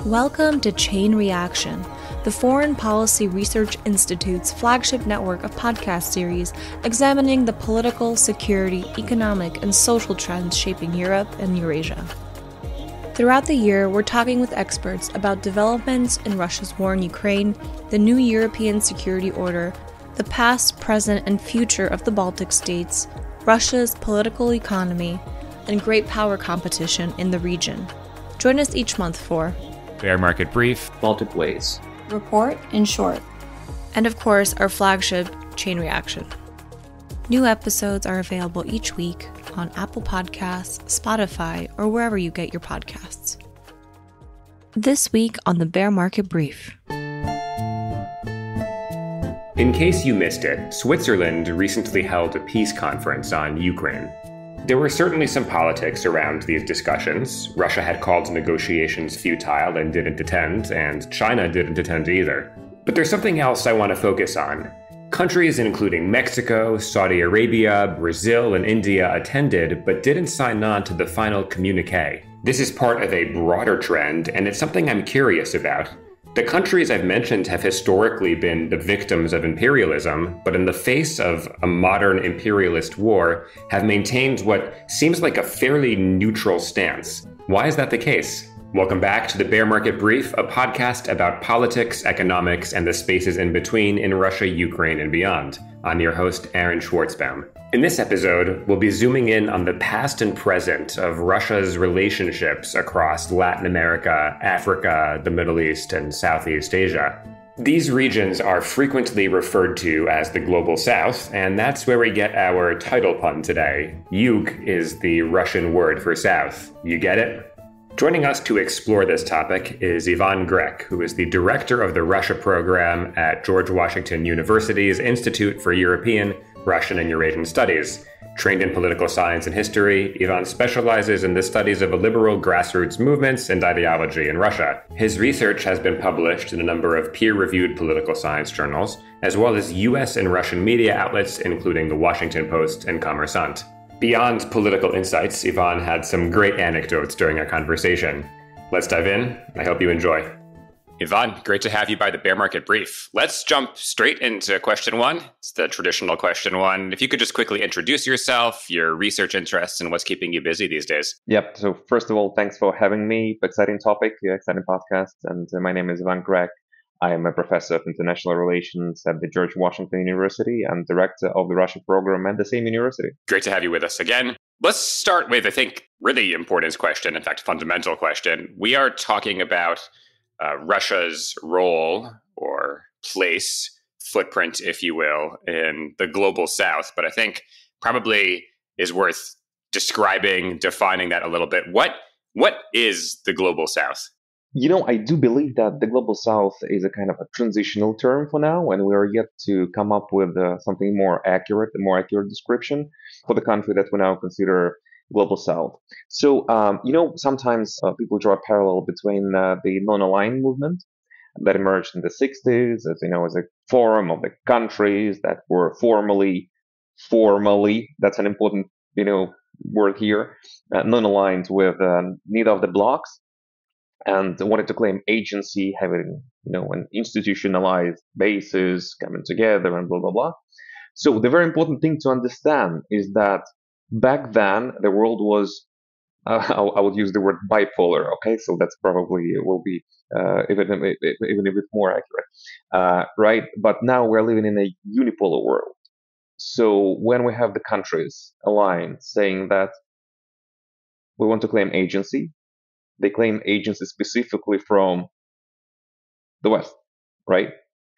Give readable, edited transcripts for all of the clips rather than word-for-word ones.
Welcome to Chain Reaction, the Foreign Policy Research Institute's flagship network of podcast series examining the political, security, economic, and social trends shaping Europe and Eurasia. Throughout the year, we're talking with experts about developments in Russia's war in Ukraine, the new European security order, the past, present, and future of the Baltic states, Russia's political economy, and great power competition in the region. Join us each month for Bear Market Brief, Baltic Ways, Report in Short, and of course, our flagship, Chain Reaction. New episodes are available each week on Apple Podcasts, Spotify, or wherever you get your podcasts. This week on the Bear Market Brief. In case you missed it, Switzerland recently held a peace conference on Ukraine. There were certainly some politics around these discussions. Russia had called negotiations futile and didn't attend, and China didn't attend either. But there's something else I want to focus on. Countries including Mexico, Saudi Arabia, Brazil, and India attended, but didn't sign on to the final communiqué. This is part of a broader trend, and it's something I'm curious about. The countries I've mentioned have historically been the victims of imperialism, but in the face of a modern imperialist war, have maintained what seems like a fairly neutral stance. Why is that the case? Welcome back to the Bear Market Brief, a podcast about politics, economics, and the spaces in between in Russia, Ukraine, and beyond. I'm your host, Aaron Schwartzbaum. In this episode, we'll be zooming in on the past and present of Russia's relationships across Latin America, Africa, the Middle East, and Southeast Asia. These regions are frequently referred to as the Global South, and that's where we get our title pun today. Yug is the Russian word for South. You get it? Joining us to explore this topic is Ivan Grek, who is the director of the Russia program at George Washington University's Institute for European, Russian, and Eurasian Studies. Trained in political science and history, Ivan specializes in the studies of liberal grassroots movements and ideology in Russia. His research has been published in a number of peer-reviewed political science journals, as well as US and Russian media outlets, including the Washington Post and Kommersant. Beyond political insights, Ivan had some great anecdotes during our conversation. Let's dive in. I hope you enjoy. Ivan, great to have you by the Bear Market Brief. Let's jump straight into question one. It's the traditional question one. If you could just quickly introduce yourself, your research interests, and what's keeping you busy these days. Yep. So first of all, thanks for having me. Exciting topic, exciting podcast. And my name is Ivan Grek. I am a professor of international relations at the George Washington University and director of the Russia program at the same university. Great to have you with us again. Let's start with, I think, really important question, in fact, fundamental question. We are talking about Russia's role or place, footprint, if you will, in the Global South. But I think probably is worth defining that a little bit. What is the Global South? I do believe that the Global South is a kind of a transitional term for now, and we are yet to come up with something more accurate, a more accurate description for the country that we now consider Global South. So, sometimes people draw a parallel between the non-aligned movement that emerged in the 60s, as a forum of the countries that were formally, that's an important, word here, non-aligned with neither of the blocs, and wanted to claim agency, having, an institutionalized basis coming together and blah, blah, blah. So the very important thing to understand is that back then, the world was, I would use the word bipolar, okay? So that's probably will be even a bit more accurate, right? But now we're living in a unipolar world. So when we have the countries aligned saying that we want to claim agency, they claim agency specifically from the West, right?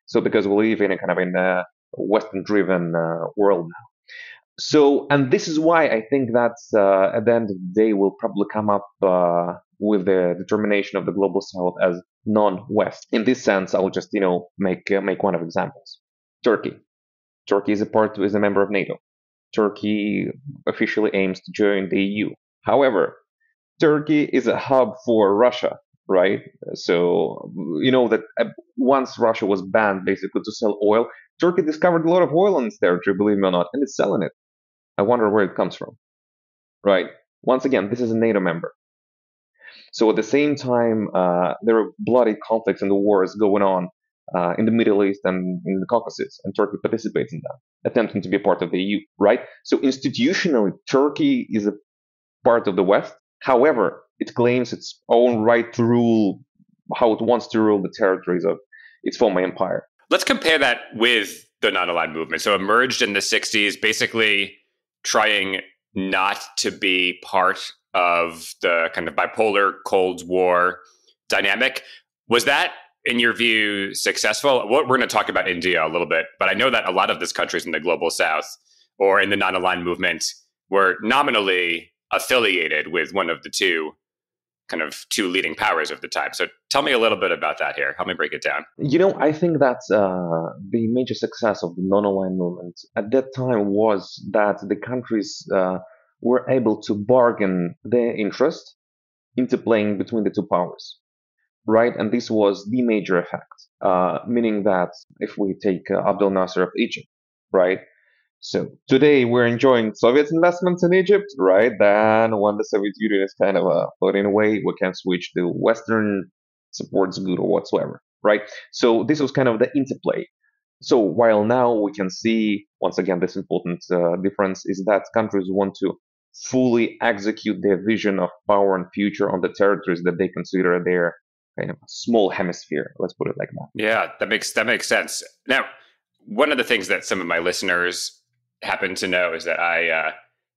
So because we live in a Western-driven world now. So, and this is why I think that at the end of the day, we'll probably come up with the determination of the Global South as non-West. In this sense, I'll just, make one of examples. Turkey. Turkey is a member of NATO. Turkey officially aims to join the EU. However, Turkey is a hub for Russia, right? So, that once Russia was banned basically to sell oil, Turkey discovered a lot of oil in its territory, believe me or not, and it's selling it. I wonder where it comes from, right? Once again, this is a NATO member. So at the same time, there are bloody conflicts and the wars going on in the Middle East and in the Caucasus, and Turkey participates in that, attempting to be a part of the EU, right? So institutionally, Turkey is a part of the West. However, it claims its own right to rule how it wants to rule the territories of its former empire. Let's compare that with the non-aligned movement. So emerged in the 60s, basically trying not to be part of the kind of bipolar Cold War dynamic. Was that, in your view, successful? We're going to talk about India a little bit, but I know that a lot of these countries in the global south or in the non-aligned movement were nominally affiliated with one of the two leading powers of the time. So tell me a little bit about that here. Help me break it down. I think that the major success of the non-aligned movement at that time was that the countries were able to bargain their interest into playing between the two powers, right? And this was the major effect, meaning that if we take Abdel Nasser of Egypt, right? So today we're enjoying Soviet investments in Egypt, right? Then when the Soviet Union is kind of floating away, we can switch to Western supports good or whatsoever, right? So this was kind of the interplay. So while now we can see, once again, this important difference is that countries want to fully execute their vision of power and future on the territories that they consider their kind of small hemisphere. Let's put it like that. Yeah, that makes sense. Now, one of the things that some of my listeners happen to know is that I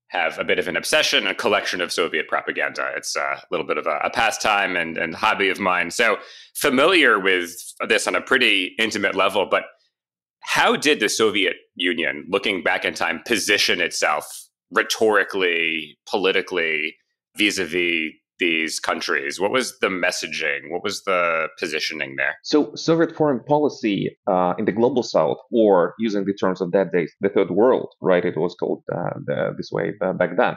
have a bit of an obsession, a collection of Soviet propaganda. It's a little bit of a pastime and hobby of mine. So familiar with this on a pretty intimate level. But how did the Soviet Union, looking back in time, position itself rhetorically, politically, vis-a-vis these countries? What was the messaging? What was the positioning there? So Soviet foreign policy in the global south, or using the terms of that day, the third world, right? It was called this way back then,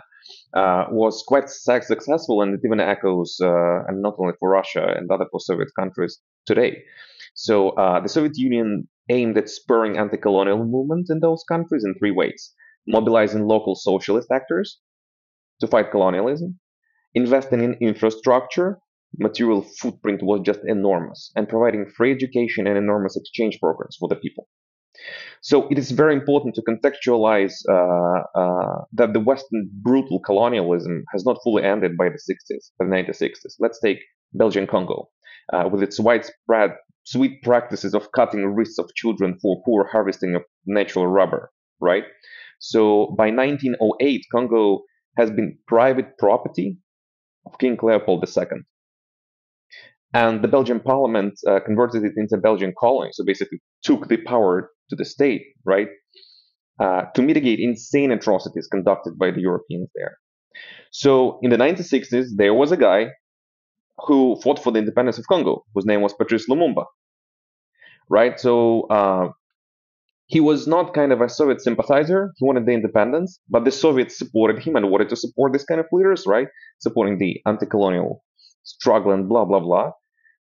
was quite successful, and it even echoes, and not only for Russia and other post-Soviet countries today. So the Soviet Union aimed at spurring anti-colonial movements in those countries in three ways: mobilizing local socialist actors to fight colonialism, investing in infrastructure, material footprint was just enormous, and providing free education and enormous exchange programs for the people. So it is very important to contextualize that the Western brutal colonialism has not fully ended by the 60s, the 1960s. Let's take Belgian Congo, with its widespread sweet practices of cutting wrists of children for poor harvesting of natural rubber, right? So by 1908, Congo has been private property of King Leopold II. And the Belgian parliament converted it into a Belgian colony, so basically took the power to the state, right, to mitigate insane atrocities conducted by the Europeans there. So in the 1960s, there was a guy who fought for the independence of Congo, whose name was Patrice Lumumba, right? So he was not kind of a Soviet sympathizer. He wanted the independence, but the Soviets supported him and wanted to support this kind of leaders, right? Supporting the anti-colonial struggle and blah, blah, blah.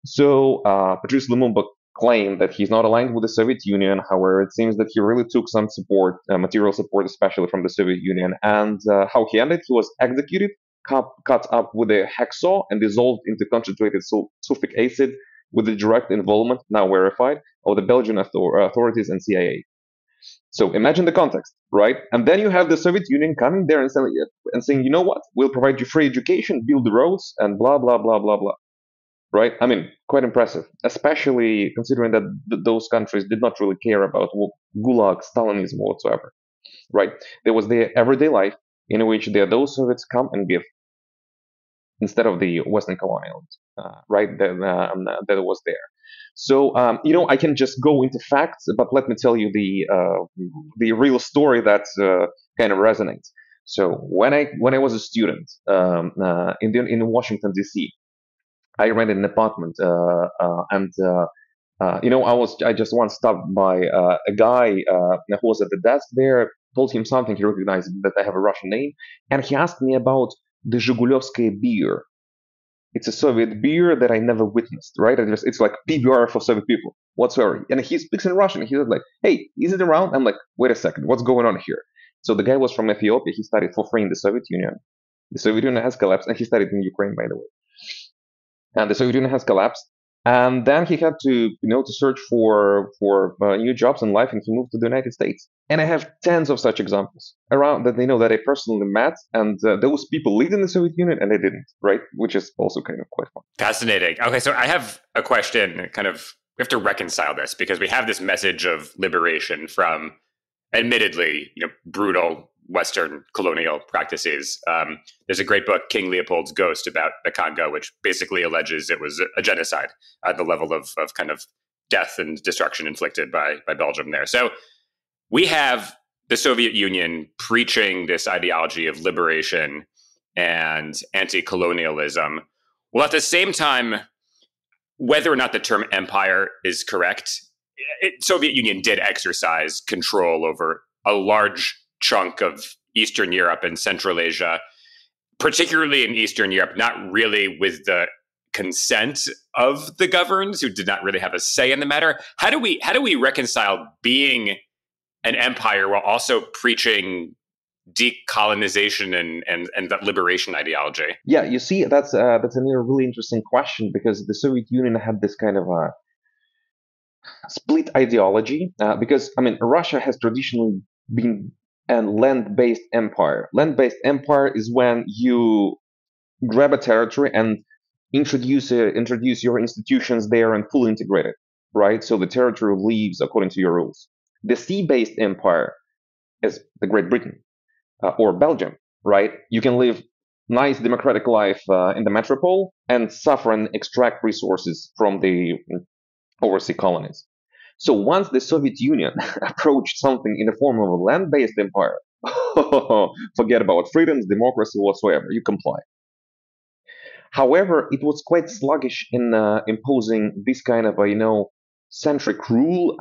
So Patrice Lumumba claimed that he's not aligned with the Soviet Union. However, it seems that he really took some support, material support, especially from the Soviet Union. And how he ended, he was executed, cut up with a hacksaw and dissolved into concentrated sulfuric acid with the direct involvement, now verified, of the Belgian authorities and CIA. So imagine the context, right? And then you have the Soviet Union coming there and saying, you know what, we'll provide you free education, build the roads, and blah, blah, blah, blah, blah. Right? I mean, quite impressive, especially considering that those countries did not really care about Gulag, Stalinism whatsoever. Right? There was their everyday life in which those Soviets come and give instead of the Western colonialism, right? That was there. So I can just go into facts, but let me tell you the real story that kind of resonates. So when I was a student in Washington D.C., I rented an apartment, and I just once stopped by a guy who was at the desk there. Told him something. He recognized that I have a Russian name, and he asked me about the Zhigulyovskaya beer. It's a Soviet beer that I never witnessed, right? It's like PBR for Soviet people whatsoever. And he speaks in Russian. He was like, "Hey, is it around?" I'm like, "Wait a second, what's going on here?" So the guy was from Ethiopia. He studied for free in the Soviet Union. The Soviet Union has collapsed, and he studied in Ukraine, by the way. and the Soviet Union has collapsed. And then he had to search for new jobs in life, and he moved to the United States. And I have tens of such examples around that I personally met, and those people lived in the Soviet Union and they didn't, right? Which is also kind of quite fun. Fascinating. Okay, so I have a question. Kind of, we have to reconcile this because we have this message of liberation from, admittedly, brutal Western colonial practices. There's a great book, King Leopold's Ghost, about the Congo, which basically alleges it was a genocide at the level of kind of death and destruction inflicted by Belgium there. So we have the Soviet Union preaching this ideology of liberation and anti-colonialism, while at the same time, whether or not the term empire is correct, Soviet Union did exercise control over a large chunk of Eastern Europe and Central Asia, particularly in Eastern Europe, not really with the consent of the governed, who did not really have a say in the matter. How do we reconcile being an empire while also preaching decolonization and that liberation ideology? Yeah, you see, that's a really interesting question, because the Soviet Union had this kind of a split ideology. Because Russia has traditionally been a land-based empire. Land-based empire is when you grab a territory and introduce your institutions there and fully integrate it, right? So the territory lives according to your rules. The sea-based empire is the Great Britain or Belgium, right? You can live nice democratic life in the metropole and suffer and extract resources from the overseas colonies. So once the Soviet Union approached something in the form of a land-based empire, forget about freedoms, democracy, whatsoever. You comply. However, it was quite sluggish in imposing this kind of centric rule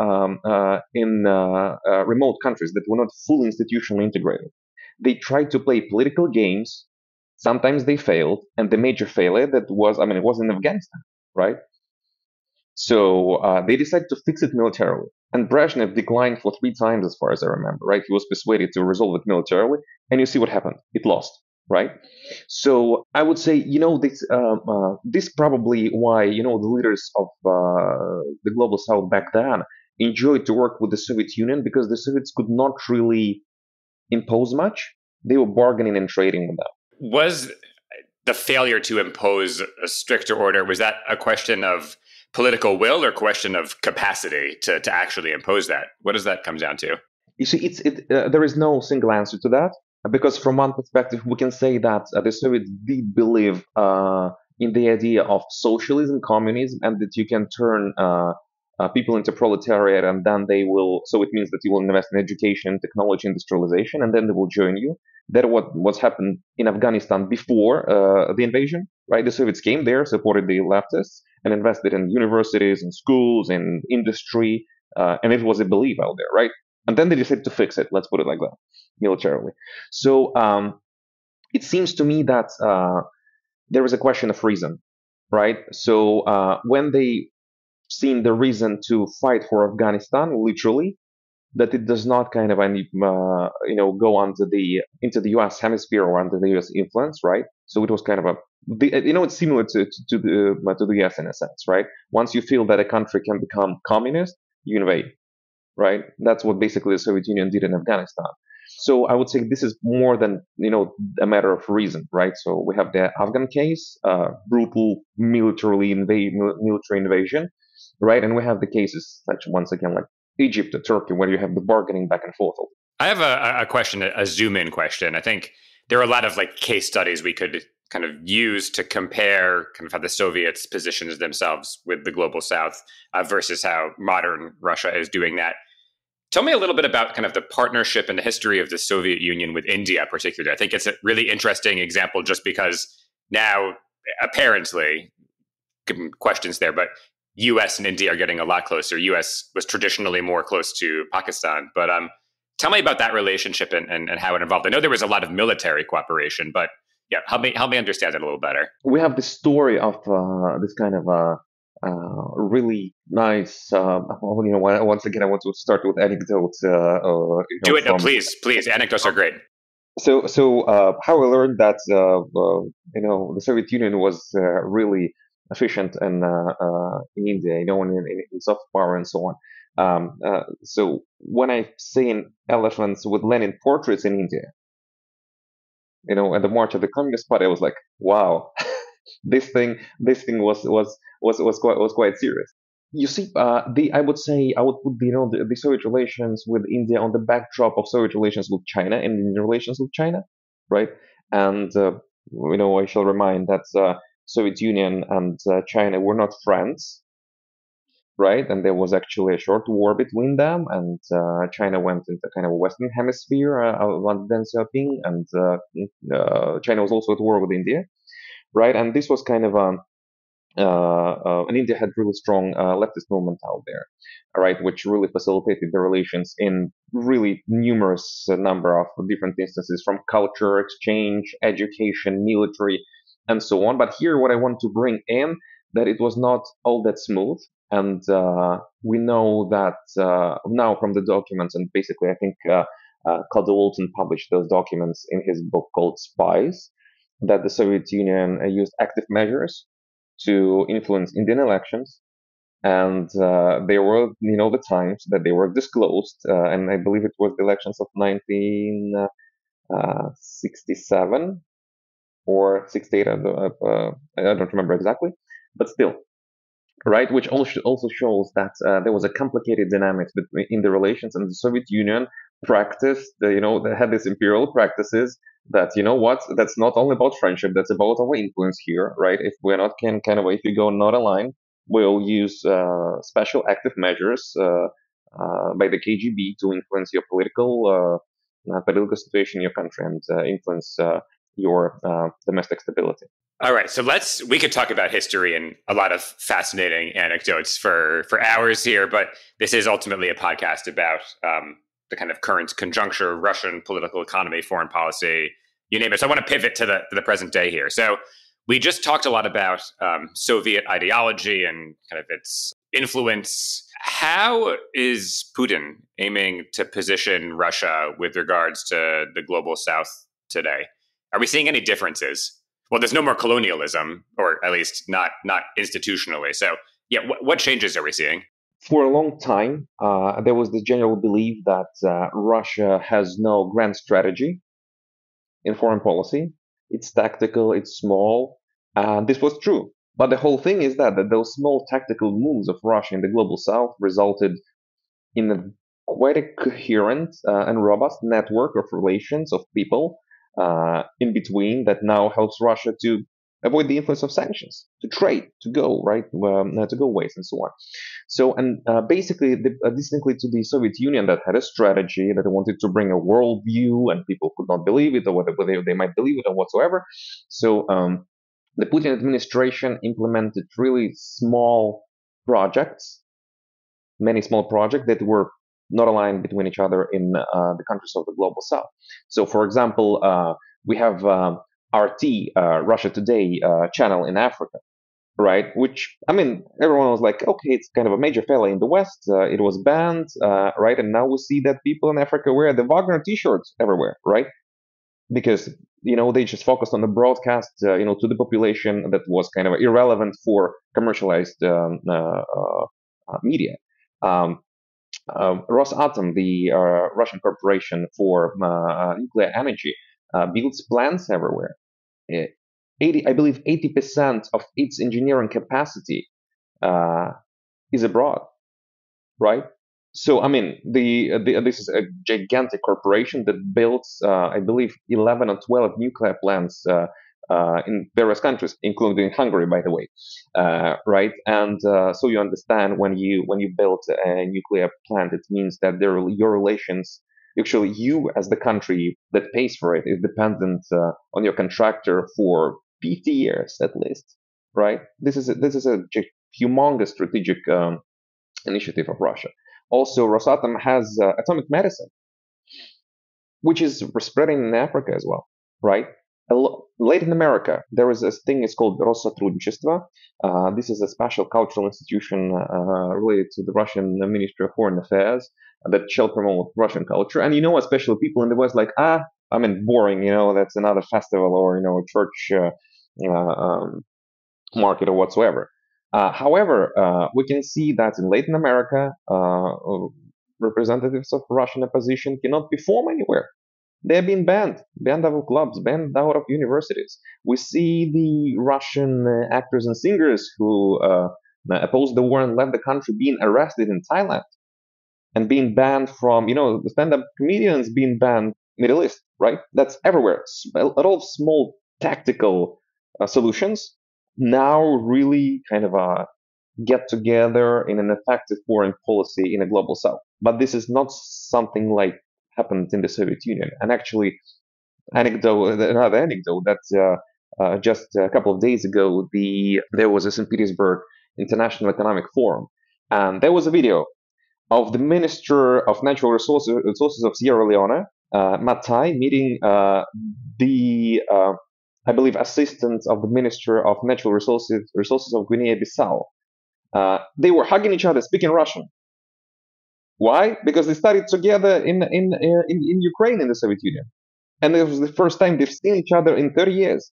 in remote countries that were not fully institutionally integrated. They tried to play political games. Sometimes they failed, and the major failure it was in Afghanistan, right? So they decided to fix it militarily. And Brezhnev declined for 3 times, as far as I remember, right? He was persuaded to resolve it militarily, and you see what happened. It lost, right? So I would say, this probably why, the leaders of the global South back then enjoyed to work with the Soviet Union, because the Soviets could not really impose much. They were bargaining and trading with them. Was the failure to impose a stricter order, was that a question of political will or question of capacity to actually impose that? What does that come down to? You see, there is no single answer to that, because from one perspective, we can say that the Soviets did believe in the idea of socialism, communism, and that you can turn people into proletariat, and then they will. So it means that you will invest in education, technology, industrialization, and then they will join you. That what's happened in Afghanistan before the invasion, right? The Soviets came there, supported the leftists, and invested in universities and schools and industry, and it was a belief out there, right? And then they decided to fix it. Let's put it like that, militarily. So it seems to me that there is a question of reason, right? So when they seen the reason to fight for Afghanistan, literally, that it does not kind of go into the U.S. hemisphere or under the U.S. influence, right? So it was kind of it's similar to the U.S. in a sense, right? Once you feel that a country can become communist, you invade, right? That's what basically the Soviet Union did in Afghanistan. So I would say this is more than a matter of reason, right? So we have the Afghan case, brutal military invasion, right? And we have the cases such, once again, like Egypt or Turkey, where you have the bargaining back and forth. I have a question, a zoom-in question. I think there are a lot of case studies we could kind of use to compare kind of how the Soviets positioned themselves with the global South versus how modern Russia is doing that. Tell me a little bit about kind of the partnership and the history of the Soviet Union with India, particularly. I think it's a really interesting example, just because now, apparently, questions there, but U.S. and India are getting a lot closer. U.S. was traditionally more close to Pakistan, but tell me about that relationship and how it evolved. I know there was a lot of military cooperation, but yeah, help me understand it a little better. We have the story of this kind of really nice. Once again, I want to start with anecdotes. Do it, please. Anecdotes are great. So how I learned that the Soviet Union was really efficient in India, in soft power and so on. So when I seen elephants with Lenin portraits in India, at the March of the Communist Party, I was like, wow, this thing was quite serious. You see, I would say I would put the Soviet relations with India on the backdrop of Soviet relations with China and Indian relations with China, right? And I shall remind that Soviet Union and China were not friends, right? And there was actually a short war between them, and China went into kind of a Western Hemisphere under Deng Xiaoping, and China was also at war with India, right? And this was kind of and India had really strong leftist movement out there, right, which really facilitated the relations in really numerous number of different instances, from culture exchange, education, military, and so on. But here, what I want to bring in, that it was not all that smooth, and we know that now from the documents, and basically, I think Claude Walton published those documents in his book called Spies, that the Soviet Union used active measures to influence Indian elections, and there were, the times that they were disclosed, and I believe it was the elections of 1967 or 68. I don't remember exactly, but still, right? Which also shows that there was a complicated dynamics between in the relations, and the Soviet Union practiced, they had these imperial practices that, that's not only about friendship, that's about our influence here, right? If we're not if you go not aligned, we'll use special active measures by the KGB to influence your political situation in your country, and influence your domestic stability. All right, so we could talk about history and a lot of fascinating anecdotes for hours here, but this is ultimately a podcast about the kind of current conjuncture, Russian political economy, foreign policy, you name it. So I want to pivot to the present day here. So we just talked a lot about Soviet ideology and kind of its influence. How is Putin aiming to position Russia with regards to the global South today? Are we seeing any differences? Well, there's no more colonialism, or at least not institutionally. So, yeah, what changes are we seeing? For a long time, there was the general belief that Russia has no grand strategy in foreign policy. It's tactical, it's small. This was true. But the whole thing is that those small tactical moves of Russia in the global south resulted in quite a coherent and robust network of relations of people in between that now helps Russia to avoid the influence of sanctions, to trade, to go to go ways, and so on. So, and basically, distinctly to the Soviet Union, that had a strategy that wanted to bring a worldview, and people could not believe it, or whether they might believe it or whatsoever. So, the Putin administration implemented really small projects, many small projects that were not aligned between each other in the countries of the global south. So, for example, we have RT, Russia Today channel in Africa, right? Which, I mean, everyone was like, okay, it's kind of a major failure in the West. It was banned, right? And now we see that people in Africa wear the Wagner T-shirts everywhere, right? Because, they just focused on the broadcast, to the population that was kind of irrelevant for commercialized media. Rosatom, the Russian corporation for nuclear energy, builds plants everywhere. I believe 80% of its engineering capacity is abroad, right? So, I mean, this is a gigantic corporation that builds, I believe, 11 or 12 nuclear plants in various countries, including Hungary, by the way, right? And so you understand when you build a nuclear plant, it means that your relations, actually, you as the country that pays for it, is dependent on your contractor for 50 years at least, right? This is a humongous strategic initiative of Russia. Also, Rosatom has atomic medicine, which is spreading in Africa as well, right? Latin America, there is a thing, it's called Россотрудничество. This is a special cultural institution related to the Russian Ministry of Foreign Affairs that shall promote Russian culture. And, especially people in the West like, boring, that's another festival, or, church market or whatsoever. However, we can see that in Latin America, representatives of Russian opposition cannot perform anywhere. They're being banned out of clubs, banned out of universities. We see the Russian actors and singers who opposed the war and left the country being arrested in Thailand and being banned from, the stand-up comedians being banned Middle East, right? That's everywhere. A lot of small tactical solutions now really kind of get together in an effective foreign policy in a global south. But this is not something like happened in the Soviet Union. And actually, another anecdote that just a couple of days ago, there was a St. Petersburg International Economic Forum, and there was a video of the Minister of Natural Resources of Sierra Leone, Matai, meeting I believe, assistant of the Minister of Natural Resources of Guinea-Bissau. They were hugging each other, speaking Russian. Why? Because they studied together in Ukraine in the Soviet Union, and it was the first time they've seen each other in 30 years.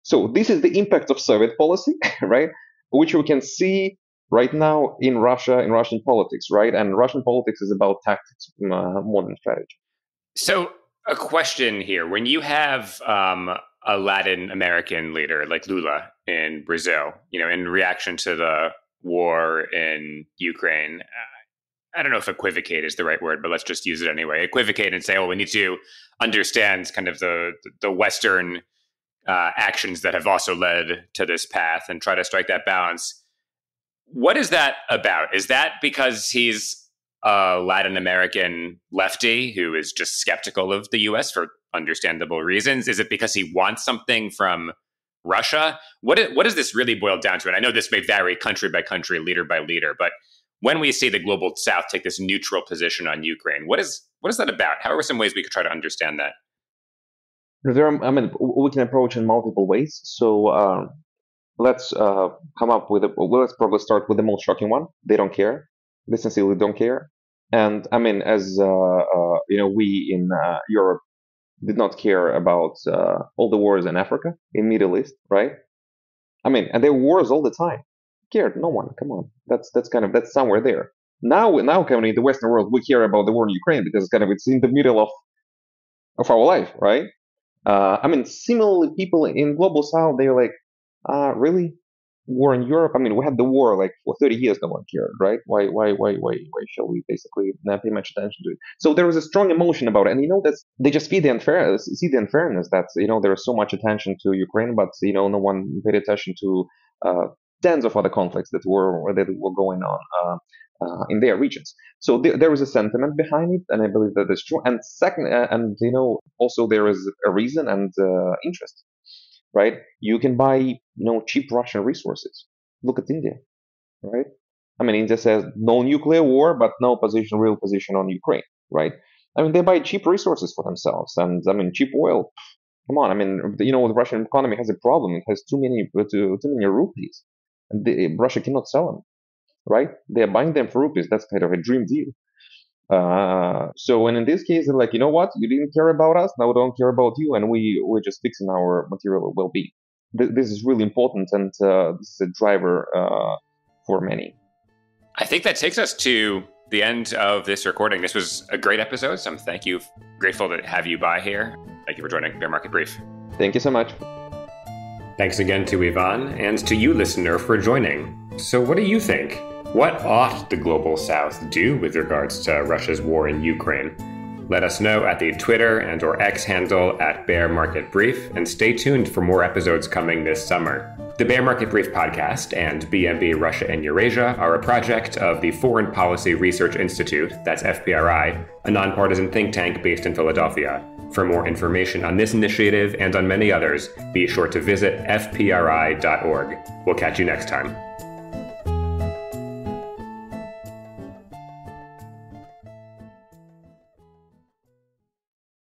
So this is the impact of Soviet policy, right? Which we can see right now in Russia, in Russian politics, right? And Russian politics is about tactics more than strategy. So a question here: when you have a Latin American leader like Lula in Brazil, in reaction to the war in Ukraine, I don't know if equivocate is the right word, but let's just use it anyway. Equivocate and say, we need to understand kind of the Western actions that have also led to this path and try to strike that balance. What is that about? Is that because he's a Latin American lefty who is just skeptical of the U.S. for understandable reasons? Is it because he wants something from Russia? What does this really boil down to? And I know this may vary country by country, leader by leader, but when we see the global South take this neutral position on Ukraine, what is that about? How are some ways we could try to understand that? We can approach in multiple ways. So let's come up with let's probably start with the most shocking one. They don't care. They sincerely don't care. And as we in Europe did not care about all the wars in Africa, in Middle East, right? And there were wars all the time. Cared no one. Come on, that's somewhere there. Now coming in the Western world, we care about the war in Ukraine because it's in the middle of our life, right? Similarly, people in global South, they're like, really, war in Europe? We had the war like for 30 years, no one cared, right? Why shall we basically not pay much attention to it? So there was a strong emotion about it, and that they just see the unfairness that there is so much attention to Ukraine, but no one paid attention to tens of other conflicts that were going on in their regions. So there is a sentiment behind it, and I believe that is true. And second, also there is a reason and interest, right? You can buy cheap Russian resources. Look at India, right? India says no nuclear war, but no real position on Ukraine, right? They buy cheap resources for themselves, and cheap oil. Come on, the Russian economy has a problem. It has too many rupees. And Russia cannot sell them, right? They are buying them for rupees. That's kind of a dream deal. So, and in this case, they're like, you know what? You didn't care about us. Now we don't care about you, and we're just fixing our material well-being. This is really important, and this is a driver for many. I think that takes us to the end of this recording. This was a great episode. So thank you. Grateful to have you by here. Thank you for joining Bear Market Brief. Thank you so much. Thanks again to Ivan and to you, listener, for joining. So what do you think? What ought the Global South do with regards to Russia's war in Ukraine? Let us know at the Twitter and/or X handle at Bear Market Brief, and stay tuned for more episodes coming this summer. The Bear Market Brief podcast and BMB Russia and Eurasia are a project of the Foreign Policy Research Institute, that's FPRI, a nonpartisan think tank based in Philadelphia. For more information on this initiative and on many others, be sure to visit fpri.org. We'll catch you next time.